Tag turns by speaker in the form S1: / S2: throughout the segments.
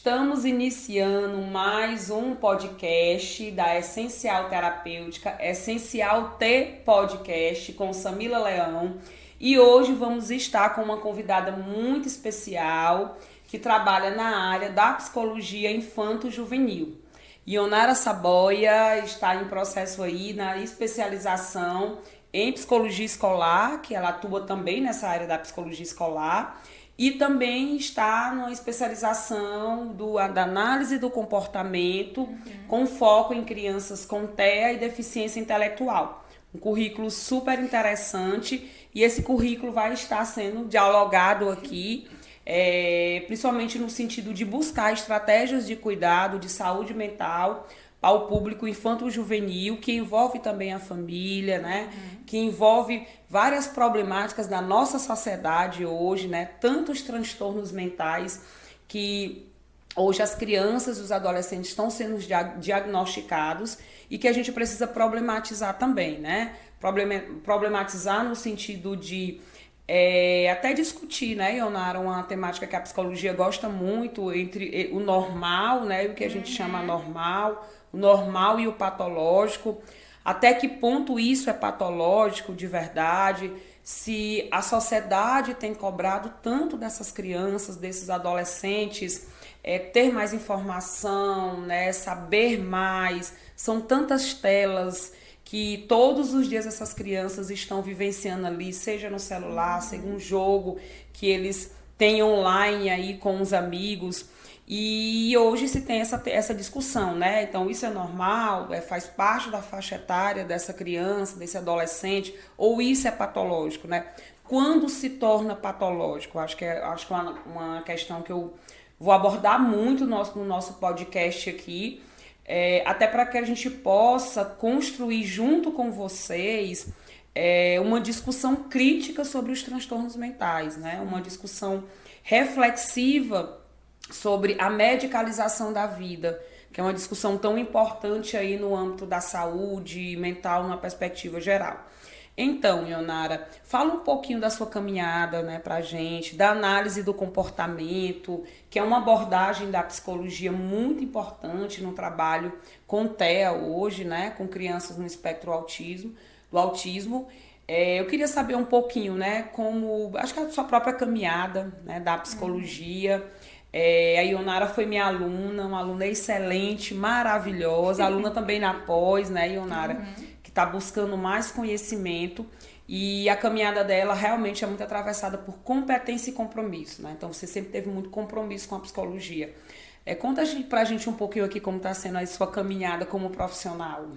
S1: Estamos iniciando mais um podcast da Essencial Terapêutica, Essencial T Podcast com Samila Leão. E hoje vamos estar com uma convidada muito especial que trabalha na área da psicologia infanto-juvenil. Ionara Saboia está em processo aí na especialização em psicologia escolar, que ela atua também nessa área da psicologia escolar, e também está numa especialização da análise do comportamento, com foco em crianças com TEA e deficiência intelectual. Um currículo super interessante, e esse currículo vai estar sendo dialogado aqui, principalmente no sentido de buscar estratégias de cuidado, de saúde mental ao público infanto-juvenil, que envolve também a família, né? Que envolve várias problemáticas da nossa sociedade hoje, né? Tantos transtornos mentais que hoje as crianças e os adolescentes estão sendo diagnosticados e que a gente precisa problematizar também, né? Problematizar no sentido de até discutir, né, Ionara, uma temática que a psicologia gosta muito, entre o normal, né, o que a gente chama normal, o normal e o patológico, até que ponto isso é patológico de verdade, se a sociedade tem cobrado tanto dessas crianças, desses adolescentes, ter mais informação, né, saber mais, são tantas telas que todos os dias essas crianças estão vivenciando ali, seja no celular, seja um jogo que eles têm online aí com os amigos. E hoje se tem essa discussão, né? Então isso é normal, faz parte da faixa etária dessa criança, desse adolescente, ou isso é patológico, né? Quando se torna patológico? Acho que é uma questão que eu vou abordar muito no nosso podcast aqui, até para que a gente possa construir junto com vocês uma discussão crítica sobre os transtornos mentais, né? Uma discussão reflexiva sobre a medicalização da vida, que é uma discussão tão importante aí no âmbito da saúde mental, numa perspectiva geral. Então, Ionara, fala um pouquinho da sua caminhada, né, pra gente, da análise do comportamento, que é uma abordagem da psicologia muito importante no trabalho com TEA hoje, né, com crianças no espectro do autismo. Eu queria saber um pouquinho, né, acho que a sua própria caminhada, né, da psicologia. A Ionara foi minha aluna, uma aluna excelente, maravilhosa, aluna também na pós, né, Ionara? Está buscando mais conhecimento, e a caminhada dela realmente é muito atravessada por competência e compromisso, né? Então você sempre teve muito compromisso com a psicologia. Conta pra gente um pouquinho aqui como está sendo a sua caminhada como profissional.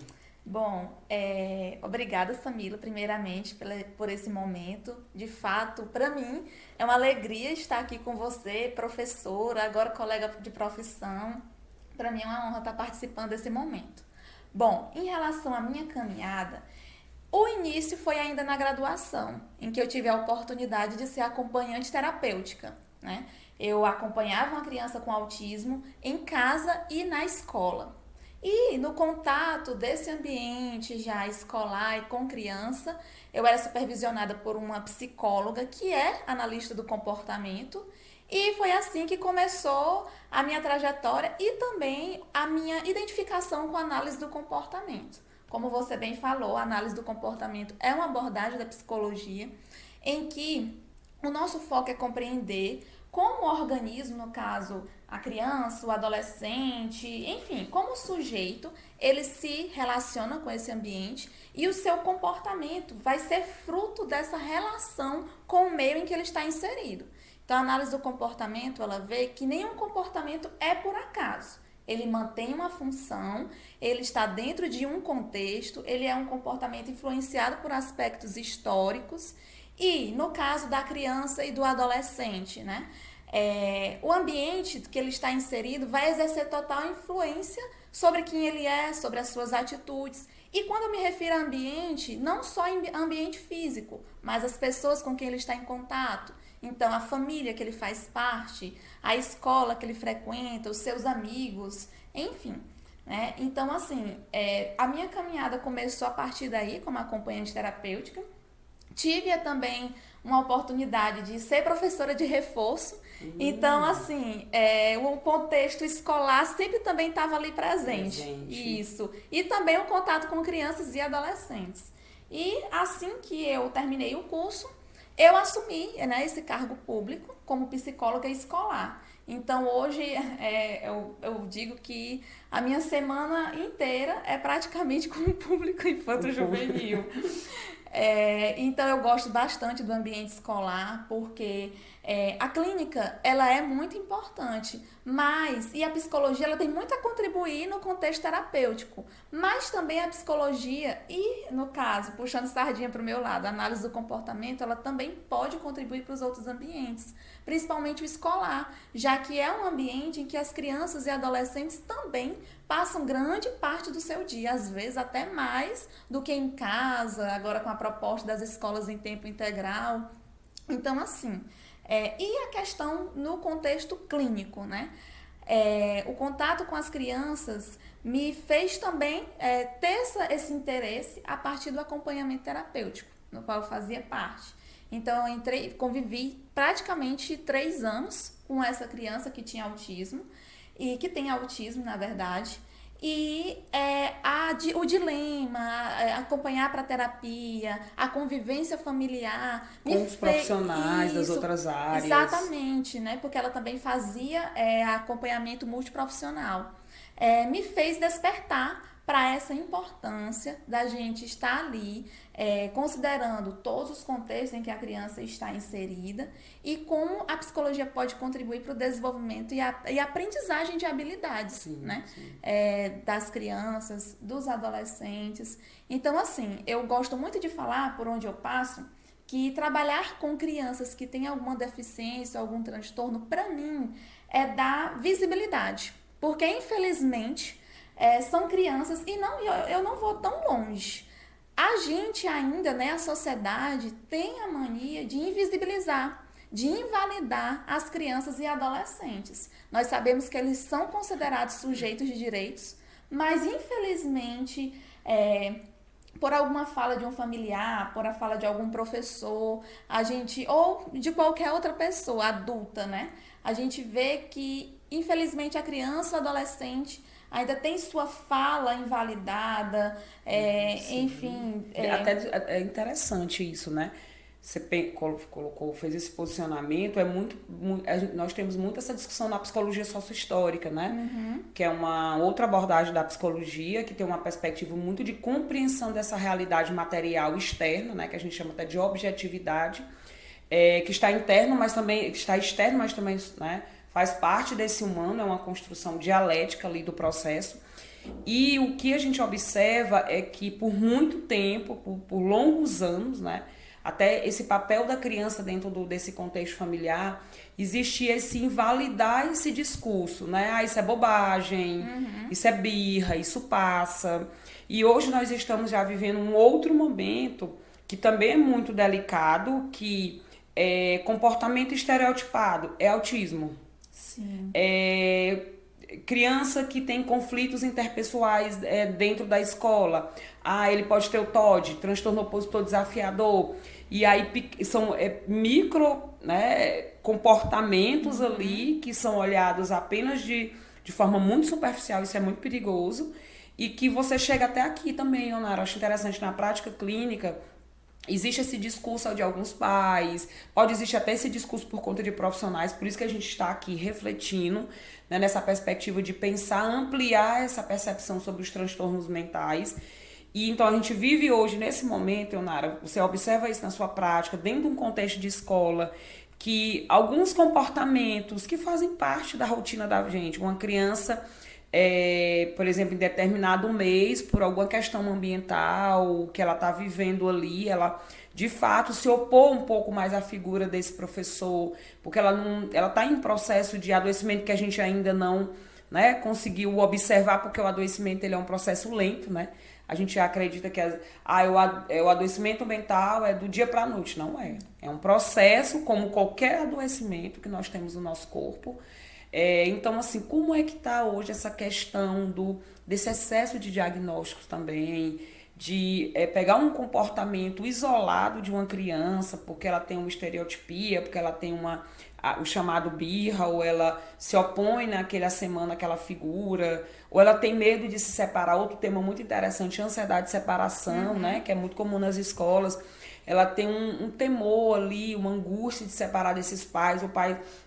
S2: Bom, obrigada, Samila, primeiramente por esse momento. De fato, para mim é uma alegria estar aqui com você, professora, agora colega de profissão. Para mim é uma honra estar participando desse momento. Bom, em relação à minha caminhada, o início foi ainda na graduação, em que eu tive a oportunidade de ser acompanhante terapêutica, né? Eu acompanhava uma criança com autismo em casa e na escola. E no contato desse ambiente já escolar e com criança, eu era supervisionada por uma psicóloga que é analista do comportamento. E foi assim que começou a minha trajetória e também a minha identificação com a análise do comportamento. Como você bem falou, a análise do comportamento é uma abordagem da psicologia em que o nosso foco é compreender como o organismo, no caso a criança, o adolescente, enfim, como o sujeito, ele se relaciona com esse ambiente e o seu comportamento vai ser fruto dessa relação com o meio em que ele está inserido. Então, a análise do comportamento, ela vê que nenhum comportamento é por acaso. Ele mantém uma função, ele está dentro de um contexto, ele é um comportamento influenciado por aspectos históricos e, no caso da criança e do adolescente, né? O ambiente que ele está inserido vai exercer total influência sobre quem ele é, sobre as suas atitudes. E quando eu me refiro a ambiente, não só ambiente físico, mas as pessoas com quem ele está em contato. Então, a família que ele faz parte, a escola que ele frequenta, os seus amigos, enfim. Né? Então, assim, a minha caminhada começou a partir daí, como acompanhante terapêutica, Tive também uma oportunidade de ser professora de reforço. Então, assim, o contexto escolar sempre também estava ali presente. Isso. E também o contato com crianças e adolescentes. E assim que eu terminei o curso, eu assumi, né, esse cargo público como psicóloga escolar. Então, hoje, eu digo que a minha semana inteira é praticamente com o público infanto-juvenil. Então, eu gosto bastante do ambiente escolar, porque a clínica, ela é muito importante, e a psicologia, ela tem muito a contribuir no contexto terapêutico, mas também a psicologia e, no caso, puxando sardinha para o meu lado, a análise do comportamento, ela também pode contribuir para os outros ambientes, principalmente o escolar, já que é um ambiente em que as crianças e adolescentes também passam grande parte do seu dia, às vezes até mais do que em casa, agora com a proposta das escolas em tempo integral. Então, assim, e a questão no contexto clínico, né? O contato com as crianças me fez também ter esse interesse a partir do acompanhamento terapêutico, no qual eu fazia parte. Então, eu convivi praticamente 3 anos com essa criança que tinha autismo, e que tem autismo, na verdade, e o dilema, acompanhar para terapia, a convivência familiar.
S1: Com os profissionais das outras áreas.
S2: Exatamente, né? Porque ela também fazia acompanhamento multiprofissional. Me fez despertar para essa importância da gente estar ali, considerando todos os contextos em que a criança está inserida e como a psicologia pode contribuir para o desenvolvimento e aprendizagem de habilidades,
S1: sim,
S2: né?
S1: Sim.
S2: Das crianças, dos adolescentes. Então, assim, eu gosto muito de falar, por onde eu passo, que trabalhar com crianças que têm alguma deficiência, algum transtorno, para mim, é dar visibilidade. Porque, infelizmente, são crianças, e eu não vou tão longe. A gente ainda, né, a sociedade, tem a mania de invisibilizar, de invalidar as crianças e adolescentes. Nós sabemos que eles são considerados sujeitos de direitos, mas infelizmente, por alguma fala de um familiar, por a fala de algum professor, ou de qualquer outra pessoa adulta, né? A gente vê que, infelizmente, a criança ou adolescente ainda tem sua fala invalidada, enfim.
S1: Até é interessante isso, né? Você fez esse posicionamento, nós temos muito essa discussão na psicologia sociohistórica, né?
S2: Uhum.
S1: Que é uma outra abordagem da psicologia, que tem uma perspectiva muito de compreensão dessa realidade material externa, né? Que a gente chama até de objetividade, que está interno, mas também está externo, mas também, né, faz parte desse humano, é uma construção dialética ali do processo. E o que a gente observa é que por muito tempo, por longos anos, né, até esse papel da criança dentro desse contexto familiar, existia esse invalidar esse discurso, né? Isso é bobagem, isso é birra, isso passa. E hoje nós estamos já vivendo um outro momento que também é muito delicado, que é comportamento estereotipado, é autismo.
S2: Sim.
S1: Criança que tem conflitos interpessoais dentro da escola. Ele pode ter o TOD, transtorno opositor desafiador. E aí são micro, né, comportamentos ali que são olhados apenas de forma muito superficial. Isso é muito perigoso. E que você chega até aqui também, Leonara. Acho interessante, na prática clínica, existe esse discurso de alguns pais, pode existir até esse discurso por conta de profissionais, por isso que a gente está aqui refletindo, né, nessa perspectiva de pensar, ampliar essa percepção sobre os transtornos mentais. E então a gente vive hoje, nesse momento, Leonara, você observa isso na sua prática, dentro de um contexto de escola, que alguns comportamentos que fazem parte da rotina da gente, uma criança, por exemplo, em determinado mês, por alguma questão ambiental que ela está vivendo ali, ela de fato se opor um pouco mais à figura desse professor, porque ela está em processo de adoecimento que a gente ainda não, né, conseguiu observar, porque o adoecimento ele é um processo lento, né? A gente acredita que o adoecimento mental é do dia para a noite. Não é. É um processo, como qualquer adoecimento que nós temos no nosso corpo. Então, assim, como é que está hoje essa questão desse excesso de diagnósticos também? de pegar um comportamento isolado de uma criança, porque ela tem uma estereotipia, porque ela tem o chamado birra, ou ela se opõe naquela semana àquela figura, ou ela tem medo de se separar. Outro tema muito interessante, ansiedade de separação, né, que é muito comum nas escolas. Ela tem um temor ali, uma angústia de separar desses pais.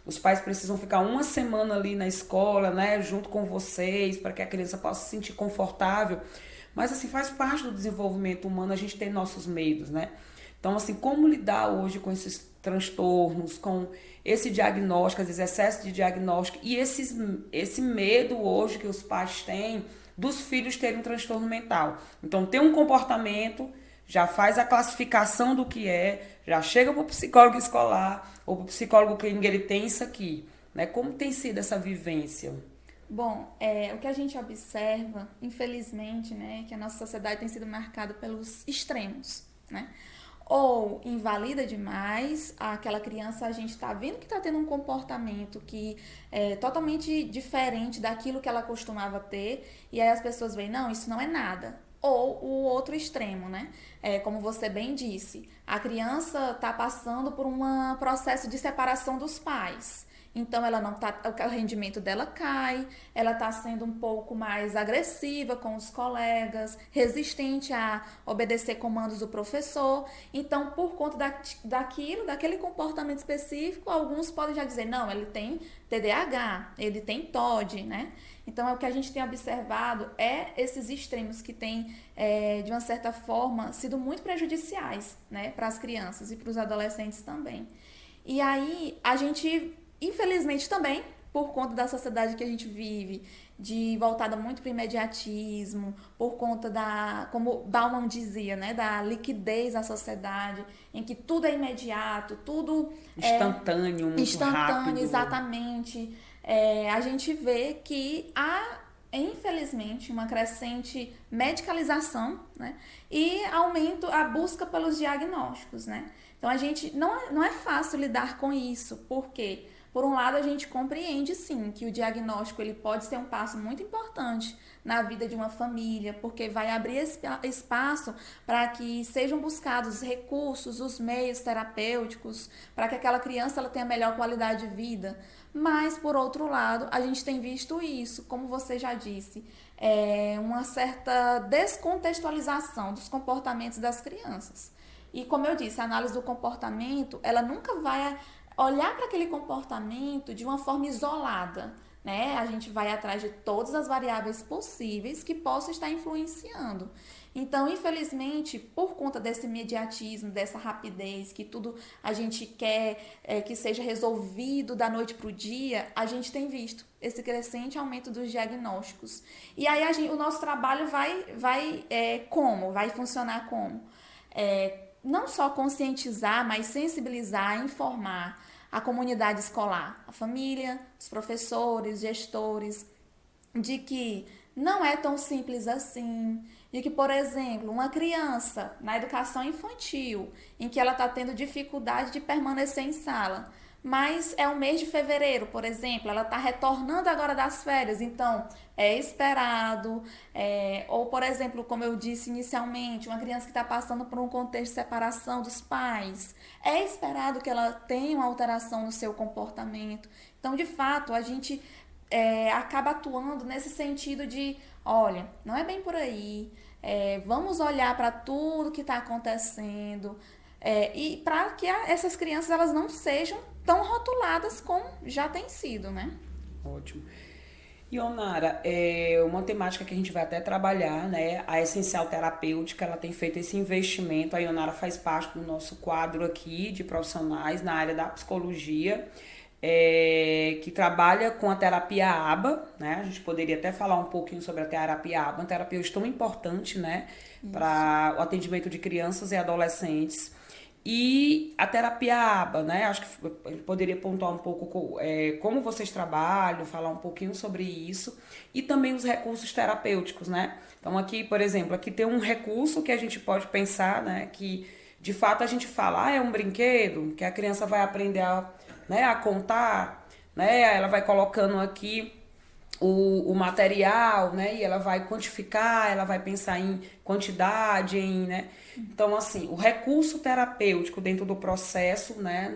S1: Os pais precisam ficar uma semana ali na escola, né, junto com vocês, para que a criança possa se sentir confortável. Mas, assim, faz parte do desenvolvimento humano a gente ter nossos medos, né? Então, assim, como lidar hoje com esses transtornos, com esse diagnóstico, às vezes excesso de diagnóstico e esse medo hoje que os pais têm dos filhos terem um transtorno mental. Então, tem um comportamento, já faz a classificação do que já chega para o psicólogo escolar ou para o psicólogo clínico, ele tem isso aqui, né? Como tem sido essa vivência?
S2: Bom, o que a gente observa, infelizmente, né, que a nossa sociedade tem sido marcada pelos extremos, né? Ou invalida demais aquela criança, a gente está vendo que está tendo um comportamento que é totalmente diferente daquilo que ela costumava ter, e aí as pessoas veem, não, isso não é nada. Ou o outro extremo, né? Como você bem disse, a criança está passando por um processo de separação dos pais. Então ela não tá, o rendimento dela cai, ela está sendo um pouco mais agressiva com os colegas, resistente a obedecer comandos do professor. Então, por conta daquele comportamento específico, alguns podem já dizer, não, ele tem TDAH, ele tem TOD, né? Então, o que a gente tem observado esses extremos que têm, de uma certa forma, sido muito prejudiciais, né, para as crianças e para os adolescentes também. E aí, a gente, infelizmente também, por conta da sociedade que a gente vive, voltada muito para o imediatismo, por conta como Bauman dizia, né, da liquidez da sociedade, em que tudo é imediato, tudo
S1: instantâneo, muito rápido.
S2: Exatamente. A gente vê que há, infelizmente, uma crescente medicalização, né, e aumento a busca pelos diagnósticos, né? Então, a gente não é fácil lidar com isso, porque, por um lado, a gente compreende, sim, que o diagnóstico ele pode ser um passo muito importante na vida de uma família, porque vai abrir espaço para que sejam buscados recursos, os meios terapêuticos, para que aquela criança ela tenha melhor qualidade de vida. Mas, por outro lado, a gente tem visto isso, como você já disse, uma certa descontextualização dos comportamentos das crianças. E, como eu disse, a análise do comportamento, ela nunca vai olhar para aquele comportamento de uma forma isolada, né? A gente vai atrás de todas as variáveis possíveis que possam estar influenciando. Então, infelizmente, por conta desse imediatismo, dessa rapidez, que tudo a gente quer que seja resolvido da noite para o dia, a gente tem visto esse crescente aumento dos diagnósticos. E aí o nosso trabalho vai funcionar como? Não só conscientizar, mas sensibilizar, informar a comunidade escolar, a família, os professores, gestores, de que não é tão simples assim, de que, por exemplo, uma criança na educação infantil, em que ela está tendo dificuldade de permanecer em sala, mas é o mês de fevereiro, por exemplo, ela está retornando agora das férias, então é esperado, ou, por exemplo, como eu disse inicialmente, uma criança que está passando por um contexto de separação dos pais, é esperado que ela tenha uma alteração no seu comportamento. Então, de fato, a gente acaba atuando nesse sentido de, olha, não é bem por aí, vamos olhar para tudo que está acontecendo, e para que essas crianças elas não sejam tão rotuladas como já tem sido, né?
S1: Ótimo. Ionara, uma temática que a gente vai até trabalhar, né? A Essencial Terapêutica, ela tem feito esse investimento. A Ionara faz parte do nosso quadro aqui de profissionais na área da psicologia, que trabalha com a terapia ABA, né? A gente poderia até falar um pouquinho sobre a terapia ABA, uma terapia hoje tão importante, né? Para o atendimento de crianças e adolescentes. E a terapia ABA, né? Acho que ele poderia pontuar um pouco como vocês trabalham, falar um pouquinho sobre isso. E também os recursos terapêuticos, né? Então aqui, por exemplo, aqui tem um recurso que a gente pode pensar, né? Que de fato a gente fala, é um brinquedo que a criança vai aprender a contar, né? Ela vai colocando aqui o material, né? E ela vai quantificar, ela vai pensar em quantidade, né? Então, assim, o recurso terapêutico dentro do processo, né?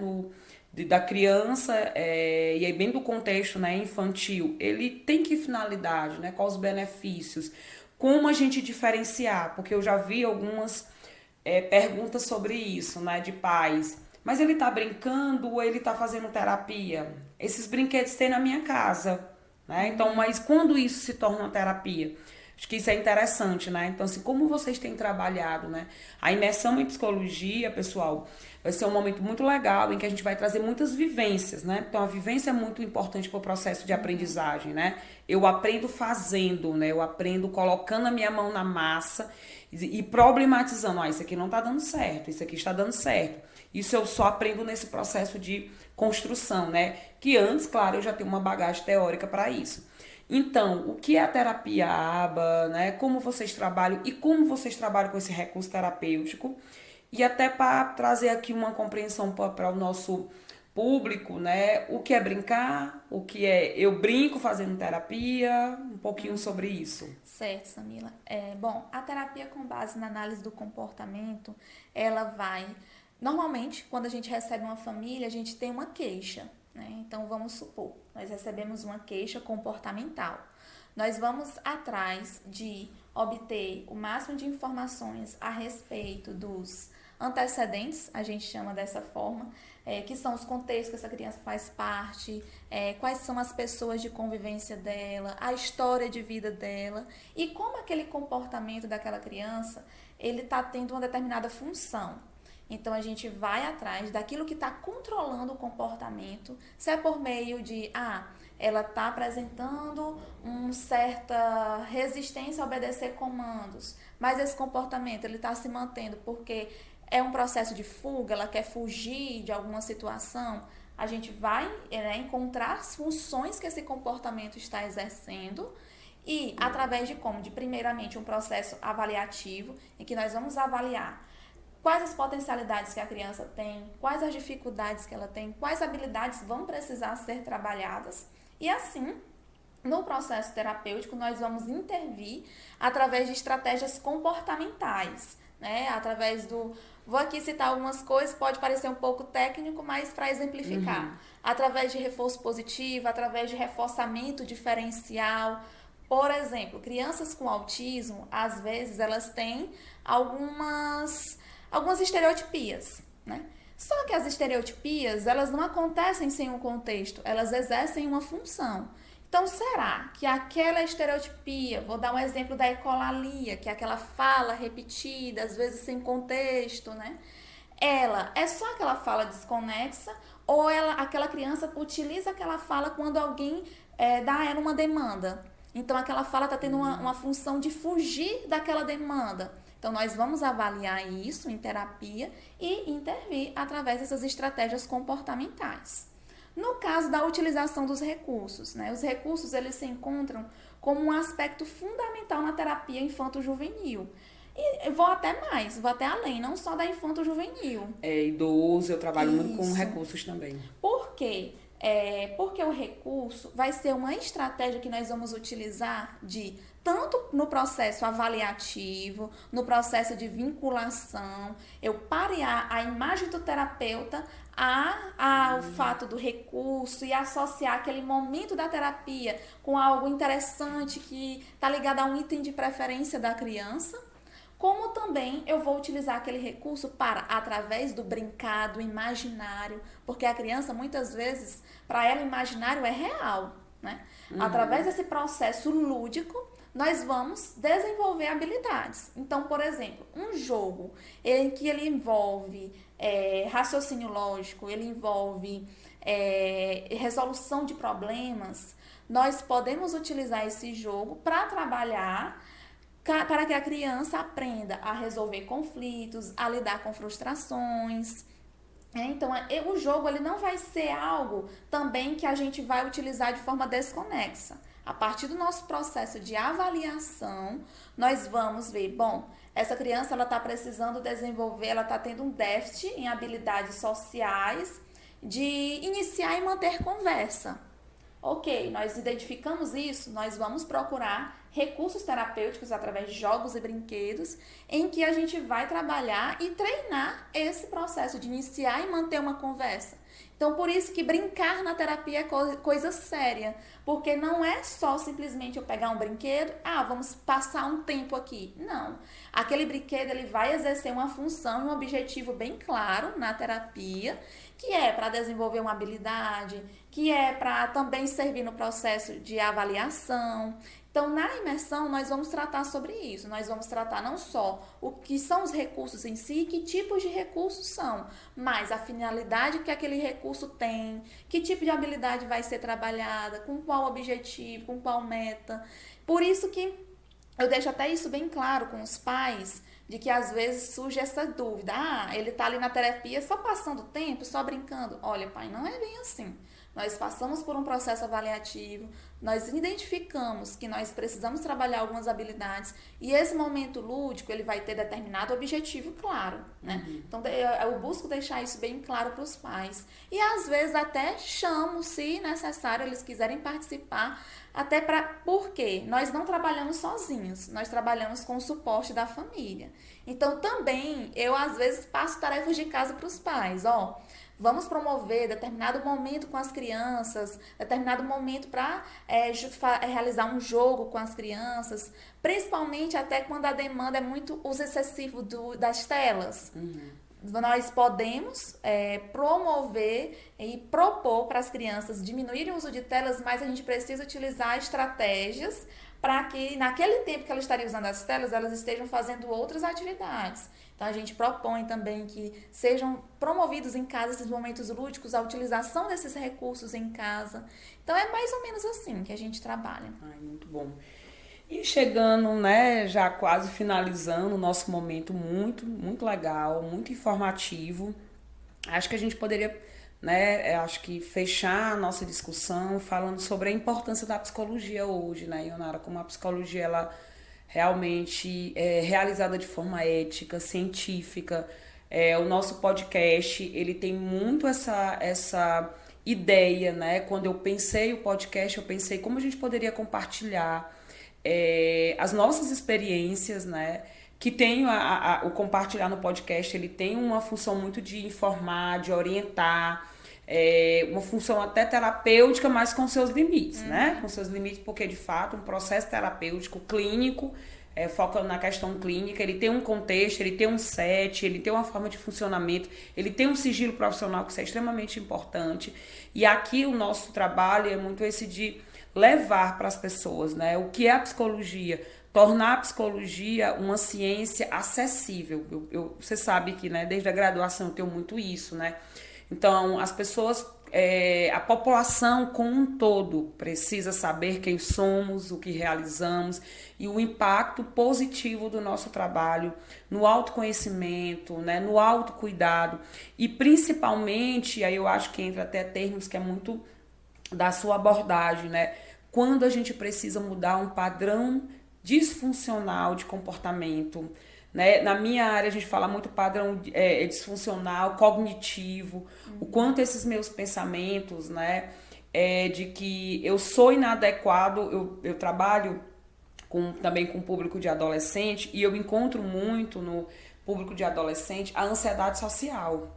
S1: Da criança, e aí bem do contexto, né, infantil, ele tem que finalidade, né? Quais os benefícios? Como a gente diferenciar? Porque eu já vi algumas perguntas sobre isso, né, de pais. Mas ele tá brincando ou ele tá fazendo terapia? Esses brinquedos tem na minha casa, né? Então, mas quando isso se torna uma terapia? Acho que isso é interessante, né? Então, assim, como vocês têm trabalhado, né? A imersão em psicologia, pessoal, vai ser um momento muito legal em que a gente vai trazer muitas vivências, né? Então, a vivência é muito importante para o processo de aprendizagem, né? Eu aprendo fazendo, né? Eu aprendo colocando a minha mão na massa e problematizando. Ah, isso aqui não está dando certo, isso aqui está dando certo. Isso eu só aprendo nesse processo de construção, né? Que antes, claro, eu já tenho uma bagagem teórica para isso. Então, o que é a terapia ABA, né? Como vocês trabalham e como vocês trabalham com esse recurso terapêutico? E até para trazer aqui uma compreensão para o nosso público, né? O que é brincar, o que é eu brinco fazendo terapia, um pouquinho sobre isso.
S2: Certo, Samila. Bom, a terapia com base na análise do comportamento, ela vai... Normalmente, quando a gente recebe uma família, a gente tem uma queixa, né? Então, vamos supor, nós recebemos uma queixa comportamental. Nós vamos atrás de obter o máximo de informações a respeito dos antecedentes, a gente chama dessa forma, que são os contextos que essa criança faz parte, quais são as pessoas de convivência dela, a história de vida dela e como aquele comportamento daquela criança, ele está tendo uma determinada função. Então, a gente vai atrás daquilo que está controlando o comportamento, se é por meio de, ela está apresentando uma certa resistência a obedecer comandos, mas esse comportamento ele está se mantendo porque é um processo de fuga, ela quer fugir de alguma situação. A gente vai encontrar as funções que esse comportamento está exercendo e através de como? De primeiramente um processo avaliativo em que nós vamos avaliar quais as potencialidades que a criança tem, quais as dificuldades que ela tem, quais habilidades vão precisar ser trabalhadas. E assim, no processo terapêutico, nós vamos intervir através de estratégias comportamentais, né? Através do... Vou aqui citar algumas coisas, pode parecer um pouco técnico, mas para exemplificar. Através de reforço positivo, através de reforçamento diferencial. Por exemplo, crianças com autismo, às vezes, elas têm algumas estereotipias, né? Só que as estereotipias, elas não acontecem sem um contexto, elas exercem uma função. Então, será que aquela estereotipia, vou dar um exemplo da ecolalia, que é aquela fala repetida, às vezes sem contexto, né? Ela é só aquela fala desconexa ou aquela criança utiliza aquela fala quando alguém dá a ela uma demanda? Então, aquela fala está tendo uma função de fugir daquela demanda. Então, nós vamos avaliar isso em terapia e intervir através dessas estratégias comportamentais. No caso da utilização dos recursos, né? Os recursos eles se encontram como um aspecto fundamental na terapia infanto-juvenil. E vou até mais, vou até além, não só da infanto-juvenil.
S1: Idoso, eu trabalho muito com recursos também.
S2: Por quê? Porque o recurso vai ser uma estratégia que nós vamos utilizar tanto no processo avaliativo, no processo de vinculação, eu parear a imagem do terapeuta ao fato do recurso e associar aquele momento da terapia com algo interessante que está ligado a um item de preferência da criança. Como também eu vou utilizar aquele recurso através do brincar, do imaginário, porque a criança, muitas vezes, para ela, o imaginário é real, né? Através desse processo lúdico, nós vamos desenvolver habilidades. Então, por exemplo, um jogo em que ele envolve raciocínio lógico, ele envolve resolução de problemas, nós podemos utilizar esse jogo para trabalhar para que a criança aprenda a resolver conflitos, a lidar com frustrações. Então, o jogo ele não vai ser algo também que a gente vai utilizar de forma desconexa. A partir do nosso processo de avaliação, nós vamos ver, essa criança ela está precisando desenvolver, ela está tendo um déficit em habilidades sociais de iniciar e manter conversa. Ok, nós identificamos isso, nós vamos procurar recursos terapêuticos através de jogos e brinquedos em que a gente vai trabalhar e treinar esse processo de iniciar e manter uma conversa. Então, por isso que brincar na terapia é coisa séria, porque não é só simplesmente eu pegar um brinquedo, vamos passar um tempo aqui. Não. Aquele brinquedo ele vai exercer uma função, um objetivo bem claro na terapia, que é para desenvolver uma habilidade, que é para também servir no processo de avaliação. Então, na imersão, nós vamos tratar sobre isso. Nós vamos tratar não só o que são os recursos em si, que tipos de recursos são, mas a finalidade que aquele recurso tem, que tipo de habilidade vai ser trabalhada, com qual objetivo, com qual meta. Por isso que eu deixo até isso bem claro com os pais, de que às vezes surge essa dúvida. Ele está ali na terapia só passando tempo, só brincando. Olha, pai, não é bem assim. Nós passamos por um processo avaliativo, nós identificamos que nós precisamos trabalhar algumas habilidades e esse momento lúdico ele vai ter determinado objetivo claro, né? Então eu busco deixar isso bem claro para os pais e às vezes até chamo, se necessário, eles quiserem participar, até porque nós não trabalhamos sozinhos, nós trabalhamos com o suporte da família. Então também eu às vezes passo tarefas de casa para os pais, vamos promover determinado momento com as crianças, determinado momento para realizar um jogo com as crianças, principalmente até quando a demanda é muito uso excessivo das telas. Nós podemos promover e propor para as crianças diminuírem o uso de telas, mas a gente precisa utilizar estratégias para que naquele tempo que elas estariam usando as telas, elas estejam fazendo outras atividades. Então, a gente propõe também que sejam promovidos em casa esses momentos lúdicos, a utilização desses recursos em casa. Então, é mais ou menos assim que a gente trabalha.
S1: Muito bom. E chegando, né, já quase finalizando o nosso momento muito, muito legal, muito informativo. Acho que a gente poderia, né, acho que fechar a nossa discussão falando sobre a importância da psicologia hoje, né, Ionara, como a psicologia, ela realmente é realizada de forma ética, científica. O nosso podcast, ele tem muito essa ideia, né? Quando eu pensei o podcast, eu pensei como a gente poderia compartilhar as nossas experiências, né? Que tem o compartilhar no podcast, ele tem uma função muito de informar, de orientar, uma função até terapêutica, mas com seus limites, né? Com seus limites, porque de fato um processo terapêutico clínico, focando na questão clínica, ele tem um contexto, ele tem um set, ele tem uma forma de funcionamento, ele tem um sigilo profissional, que isso é extremamente importante. E aqui o nosso trabalho é muito esse de levar para as pessoas, né? O que é a psicologia, tornar a psicologia uma ciência acessível. Você sabe que, né, desde a graduação eu tenho muito isso, né? Então, as pessoas, a população como um todo precisa saber quem somos, o que realizamos e o impacto positivo do nosso trabalho no autoconhecimento, né, no autocuidado e principalmente, aí eu acho que entra até termos que é muito da sua abordagem, né, quando a gente precisa mudar um padrão disfuncional de comportamento, né? Na minha área a gente fala muito padrão disfuncional, cognitivo, o quanto esses meus pensamentos, né, de que eu sou inadequado, eu trabalho também com público de adolescente e eu encontro muito no público de adolescente a ansiedade social,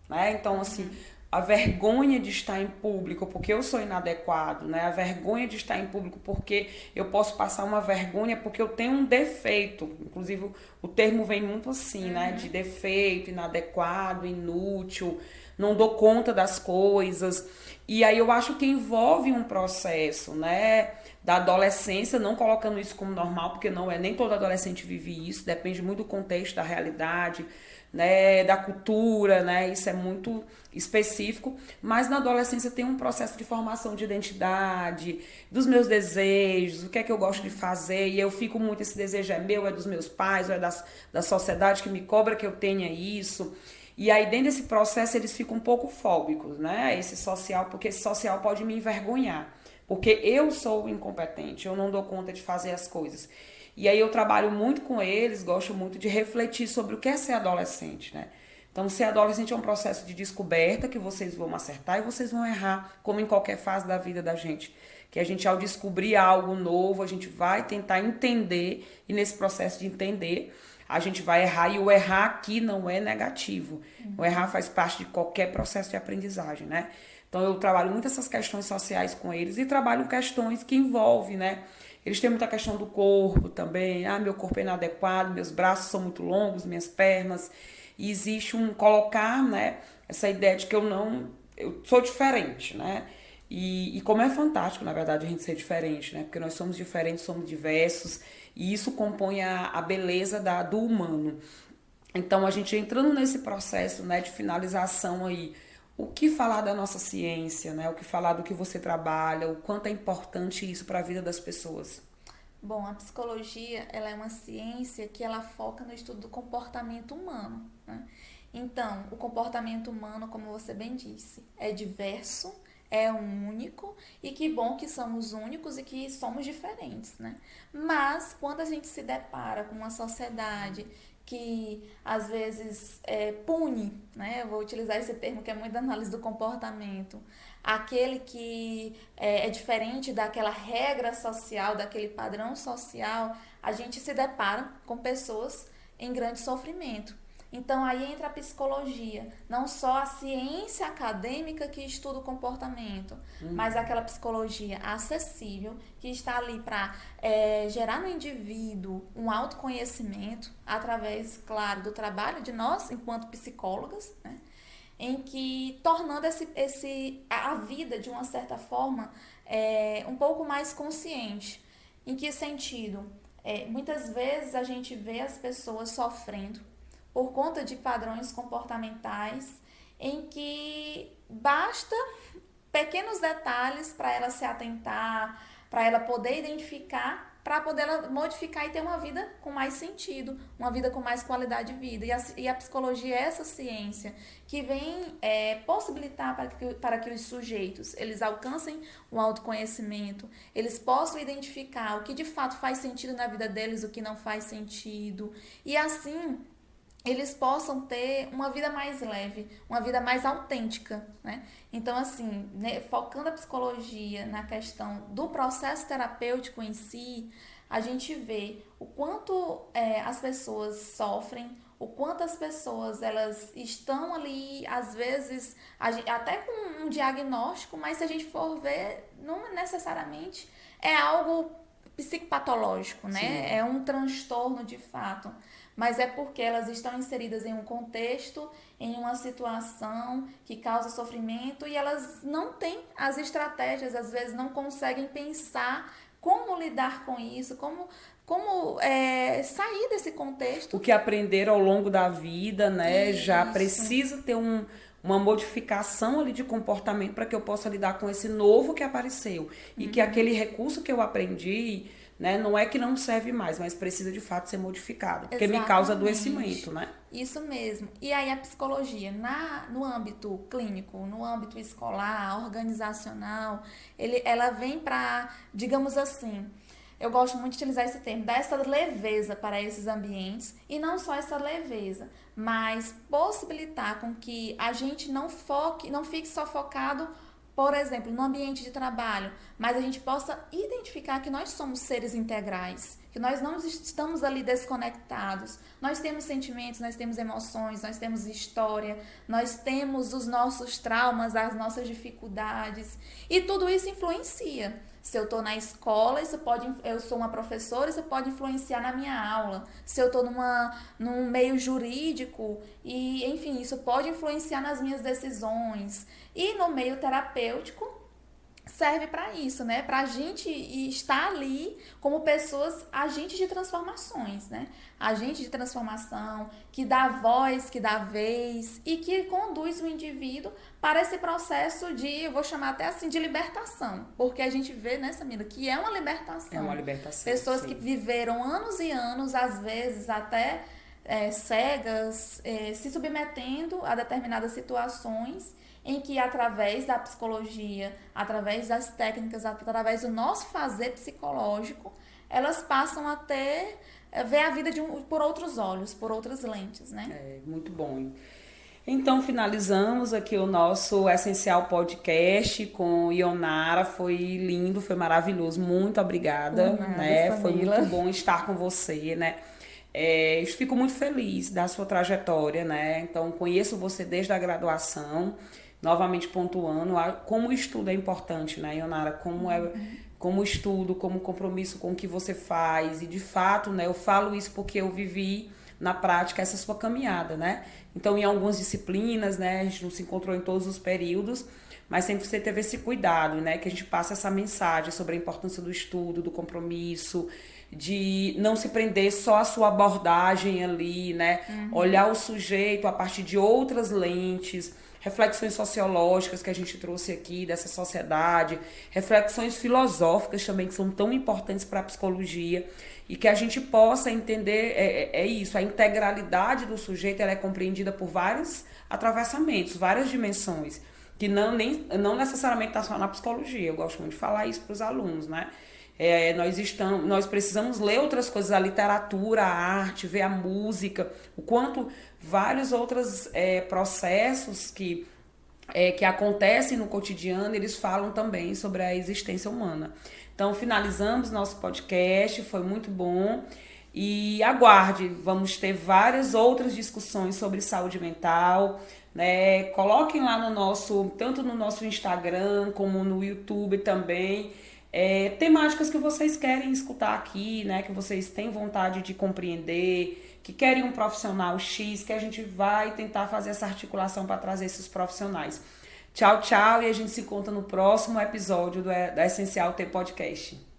S1: né? Então, assim, a vergonha de estar em público porque eu sou inadequado, né? A vergonha de estar em público porque eu posso passar uma vergonha porque eu tenho um defeito. Inclusive, o termo vem muito assim, né? De defeito, inadequado, inútil, não dou conta das coisas. E aí eu acho que envolve um processo, né? Da adolescência, não colocando isso como normal, porque não é, nem todo adolescente vive isso, depende muito do contexto, da realidade, né, da cultura, né, isso é muito específico, mas na adolescência tem um processo de formação de identidade, dos meus desejos, o que é que eu gosto de fazer, e eu fico muito, esse desejo é meu, é dos meus pais, ou é da sociedade que me cobra que eu tenha isso, e aí dentro desse processo eles ficam um pouco fóbicos, né, esse social, porque esse social pode me envergonhar, porque eu sou incompetente, eu não dou conta de fazer as coisas. E aí eu trabalho muito com eles, gosto muito de refletir sobre o que é ser adolescente, né? Então, ser adolescente é um processo de descoberta que vocês vão acertar e vocês vão errar, como em qualquer fase da vida da gente. Que a gente, ao descobrir algo novo, a gente vai tentar entender, e nesse processo de entender, a gente vai errar, e o errar aqui não é negativo. O errar faz parte de qualquer processo de aprendizagem, né? Então, eu trabalho muito essas questões sociais com eles e trabalho questões que envolvem, né? Eles têm muita questão do corpo também. Ah, meu corpo é inadequado, meus braços são muito longos, minhas pernas. E existe um colocar, né, essa ideia de que eu sou diferente, né? E como é fantástico, na verdade, a gente ser diferente, né? Porque nós somos diferentes, somos diversos, e isso compõe a beleza do humano. Então, a gente entrando nesse processo, né, de finalização aí, o que falar da nossa ciência, né? O que falar do que você trabalha, o quanto é importante isso para a vida das pessoas.
S2: Bom, a psicologia, ela é uma ciência que ela foca no estudo do comportamento humano, né? Então, o comportamento humano, como você bem disse, é diverso, é único, e que bom que somos únicos e que somos diferentes, né? Mas, quando a gente se depara com uma sociedade que às vezes pune, né? Eu vou utilizar esse termo que é muito da análise do comportamento, aquele que é diferente daquela regra social, daquele padrão social, a gente se depara com pessoas em grande sofrimento. Então aí entra a psicologia, não só a ciência acadêmica que estuda o comportamento, mas aquela psicologia acessível que está ali para gerar no indivíduo um autoconhecimento através, claro, do trabalho de nós enquanto psicólogas, né? Em que tornando a vida de uma certa forma um pouco mais consciente. Em que sentido? Muitas vezes a gente vê as pessoas sofrendo por conta de padrões comportamentais em que basta pequenos detalhes para ela se atentar, para ela poder identificar, para poder ela modificar e ter uma vida com mais sentido, uma vida com mais qualidade de vida. E a psicologia é essa ciência que vem possibilitar para que os sujeitos eles alcancem o autoconhecimento, eles possam identificar o que de fato faz sentido na vida deles, o que não faz sentido, e assim eles possam ter uma vida mais leve, uma vida mais autêntica, né? Então, assim, né, focando a psicologia na questão do processo terapêutico em si, a gente vê o quanto as pessoas sofrem, o quanto as pessoas elas estão ali, às vezes, até com um diagnóstico, mas se a gente for ver, não necessariamente é algo psicopatológico, né? Sim. É um transtorno de fato. Mas é porque elas estão inseridas em um contexto, em uma situação que causa sofrimento e elas não têm as estratégias, às vezes não conseguem pensar como lidar com isso, como sair desse contexto.
S1: O que aprenderam ao longo da vida, né? Isso. Já precisa ter uma modificação ali de comportamento para que eu possa lidar com esse novo que apareceu. E que aquele recurso que eu aprendi, né, não é que não serve mais, mas precisa de fato ser modificado, porque me causa adoecimento, né?
S2: Isso mesmo. E aí a psicologia, no âmbito clínico, no âmbito escolar, organizacional, ela vem para, digamos assim, eu gosto muito de utilizar esse termo, dar essa leveza para esses ambientes, e não só essa leveza, mas possibilitar com que a gente não fique só focado, por exemplo, no ambiente de trabalho, mas a gente possa identificar que nós somos seres integrais, que nós não estamos ali desconectados. Nós temos sentimentos, nós temos emoções, nós temos história, nós temos os nossos traumas, as nossas dificuldades, e tudo isso influencia. Se eu estou na escola, eu sou uma professora, isso pode influenciar na minha aula. Se eu estou num meio jurídico, e enfim, isso pode influenciar nas minhas decisões. E no meio terapêutico, serve para isso, né? Para a gente estar ali como pessoas agentes de transformações, né? Agente de transformação, que dá voz, que dá vez e que conduz o indivíduo para esse processo eu vou chamar até assim, de libertação. Porque a gente vê, né, Samira, que é uma libertação.
S1: É uma libertação.
S2: Pessoas
S1: sim.
S2: que viveram anos e anos, às vezes até cegas, se submetendo a determinadas situações em que através da psicologia, através das técnicas, através do nosso fazer psicológico, elas passam a ver a vida por outros olhos, por outras lentes, né?
S1: Muito bom. Então, finalizamos aqui o nosso Essencial Podcast com Ionara. Foi lindo, foi maravilhoso. Muito obrigada,
S2: Por nada,
S1: né? Foi
S2: Samila.
S1: muito bom estar com você, né? Eu fico muito feliz da sua trajetória, né? Então, conheço você desde a graduação, novamente pontuando como o estudo é importante, né, Ionara? Como estudo, como compromisso com o que você faz. E, de fato, né, eu falo isso porque eu vivi na prática essa sua caminhada, né? Então, em algumas disciplinas, né, a gente não se encontrou em todos os períodos, mas sempre você teve esse cuidado, né, que a gente passa essa mensagem sobre a importância do estudo, do compromisso, de não se prender só à sua abordagem ali, né, olhar o sujeito a partir de outras lentes, reflexões sociológicas que a gente trouxe aqui dessa sociedade, reflexões filosóficas também que são tão importantes para a psicologia e que a gente possa entender isso, a integralidade do sujeito ela é compreendida por vários atravessamentos, várias dimensões, que não necessariamente está só na psicologia. Eu gosto muito de falar isso para os alunos, né? Nós precisamos ler outras coisas, a literatura, a arte, ver a música, o quanto vários outros processos que acontecem no cotidiano, eles falam também sobre a existência humana. Então, finalizamos nosso podcast, foi muito bom. E aguarde, vamos ter várias outras discussões sobre saúde mental, né? Coloquem lá tanto no nosso Instagram como no YouTube também, temáticas que vocês querem escutar aqui, né? Que vocês têm vontade de compreender, que querem um profissional X, que a gente vai tentar fazer essa articulação para trazer esses profissionais. Tchau, tchau, e a gente se encontra no próximo episódio da Essencial T Podcast.